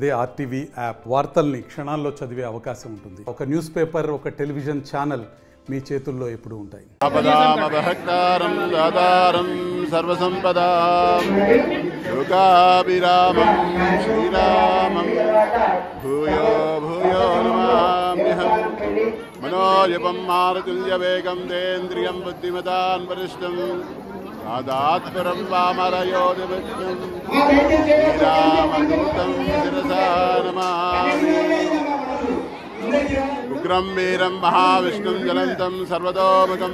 అదే RTV app వార్తల్ని క్షణాల్లో చదివే అవకాశం ఉంటుంది. ఒక న్యూస్ పేపర్, ఒక టెలివిజన్ ఛానల్ మీ చేతుల్లో ఎప్పుడూ ఉంటాయి. ఆపదామపహర్తారం దాతారం సర్వసంపదాం లోకాభిరామం శ్రీరామం భూయో భూయో నమామ్యహం మనోజపం మారుతుల్యవేగం తేంద్రియం బుద్ధిమతాన్ వరిష్టం ఆదాత్పరం వామరయోధివిష్ణుం శ్రీరామదూతం శిరసా నమామి. ఉగ్రం వీరం మహావిష్ణుం జ్వలంతం సర్వతోముఖం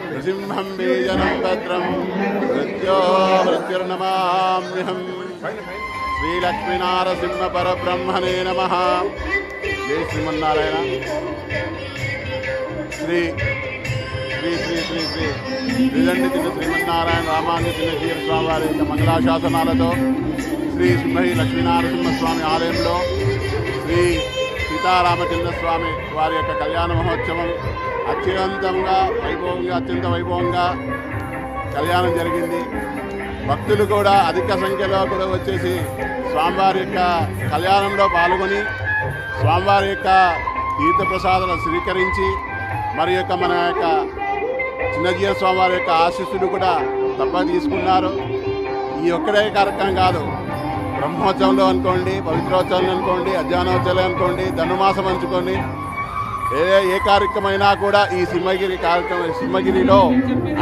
నృసింహం బీజనం భద్రం మృత్యుర్నమామ్యహం. శ్రీలక్ష్మీనారసింహ పరబ్రహ్మణే నమః. జై శ్రీమన్నారాయణ. శ్రీ శ్రీ శ్రీ శ్రీ శ్రీ శ్రీదండి తిన్న శ్రీమన్నారాయణ రామాంజ చిన్నజీర స్వామి వారి యొక్క మంగళాశాసనాలతో శ్రీ సింహి లక్ష్మీనారసింహస్వామి ఆలయంలో శ్రీ సీతారామచంద్ర స్వామి వారి యొక్క కళ్యాణ మహోత్సవం అత్యంత వైభవంగా కళ్యాణం జరిగింది. భక్తులు కూడా అధిక సంఖ్యలో కూడా వచ్చేసి స్వామివారి యొక్క కళ్యాణంలో పాల్గొని స్వామివారి యొక్క తీర్థప్రసాదాలు స్వీకరించి మరి యొక్క మన యొక్క చిన్నజీర స్వామివారి యొక్క ఆశీస్సులు కూడా తప్ప తీసుకున్నారు. ఈ ఒక్కడే కార్యక్రమం కాదు, బ్రహ్మోత్సవంలో అనుకోండి, పవిత్రోత్సవంలో అనుకోండి, అధ్యానోత్సవం అనుకోండి, ధనుమాసం అనుకోండి, ఏ కార్యక్రమైనా కూడా ఈ సింహగిరిలో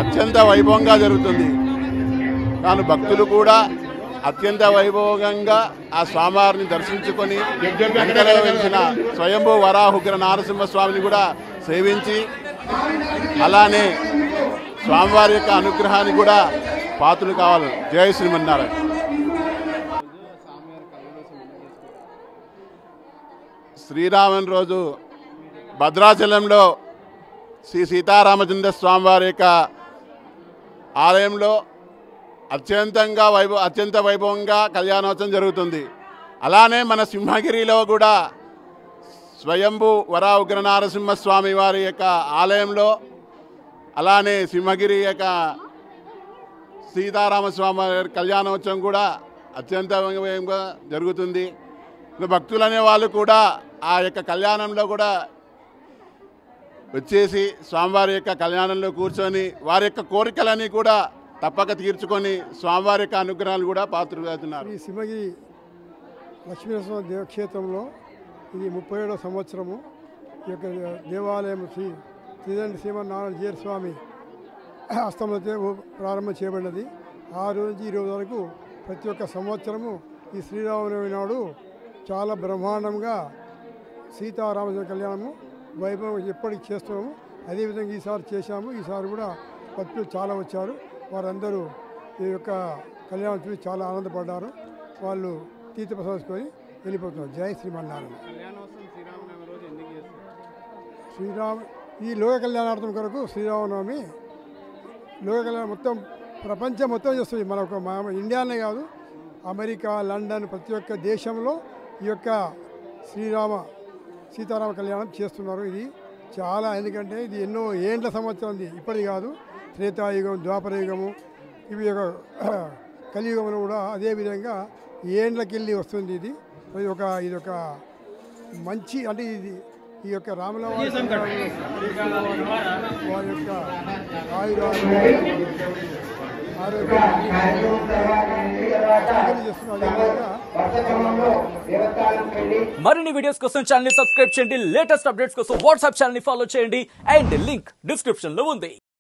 అత్యంత వైభవంగా జరుగుతుంది. కానీ భక్తులు కూడా అత్యంత వైభవంగా ఆ స్వామివారిని దర్శించుకొని వెంకటలో వెలిసిన స్వయంభూ వరాహుగ్ర నారసింహస్వామిని కూడా సేవించి అలానే స్వామివారి యొక్క అనుగ్రహాన్ని కూడా పాత్రలు కావాలి. జై శ్రీమన్నారాయణ. శ్రీరామన్ రోజు భద్రాచలంలో శ్రీ సీతారామచంద్ర స్వామివారి యొక్క ఆలయంలో అత్యంత వైభవంగా కళ్యాణోత్సవం జరుగుతుంది. అలానే మన సింహగిరిలో కూడా స్వయంభూ వరా ఉగ్ర నారసింహస్వామి వారి యొక్క ఆలయంలో అలానే సింహగిరి యొక్క సీతారామస్వామి వారి కళ్యాణోత్సవం కూడా అత్యంత వైభవంగా జరుగుతుంది. భక్తులు అనే వాళ్ళు కూడా ఆ యొక్క కళ్యాణంలో కూడా వచ్చేసి స్వామివారి యొక్క కళ్యాణంలో కూర్చొని వారి యొక్క కోరికలని కూడా తప్పక తీర్చుకొని స్వామివారి యొక్క అనుగ్రహాలు కూడా పాత్రలు అవుతున్నారు. ఈ సింహగిరి లక్ష్మీనరసింహ దేవక్షేత్రంలో ఇది 37వ సంవత్సరము. ఈ యొక్క దేవాలయం శ్రీదండి శ్రీమన్నారాయణ జీర స్వామి హస్తములతో ప్రారంభం చేయబడినది. ఆ రోజు నుంచి ఈ రోజు వరకు ప్రతి ఒక్క సంవత్సరము ఈ శ్రీరామనవమి నాడు చాలా బ్రహ్మాండంగా సీతారామచంద్ర కళ్యాణము వైభవం ఎప్పటికి చేస్తున్నాము. అదేవిధంగా ఈసారి చేశాము. ఈసారి కూడా భక్తులు చాలా వచ్చారు. వారందరూ ఈ యొక్క కళ్యాణం చూసి చాలా ఆనందపడ్డారు. వాళ్ళు తీర్థప్రసాదించుకొని వెళ్ళిపోతున్నారు. జై శ్రీమన్నారాయణ. ఈ లోక కళ్యాణార్థం కొరకు శ్రీరామనవమి లోక కళ్యాణం మొత్తం ప్రపంచం మొత్తం చేస్తుంది. మన ఇండియానే కాదు, అమెరికా, లండన్ ప్రతి ఒక్క దేశంలో ఈ యొక్క సీతారామ కళ్యాణం చేస్తున్నారు. ఇది చాలా, ఎందుకంటే ఇది ఎన్నో ఏండ్ల సంవత్సరం, ఇప్పటి కాదు, త్రేతాయుగం, ద్వాపరయుగము, ఇవి యొక్క కలియుగంలో కూడా అదేవిధంగా ఏండ్లకెళ్ళి వస్తుంది. ఇది ఒక మంచి, అంటే ఇది ఈ యొక్క రాముల వారి యొక్క మరిన్ని వీడియోస్ కోసం ఛానల్ ని సబ్స్క్రైబ్ చేయండి. లేటెస్ట్ అప్డేట్స్ కోసం వాట్సాప్ ఛానల్ ని ఫాలో చేయండి. అండ్ లింక్ డిస్క్రిప్షన్ లో ఉంది.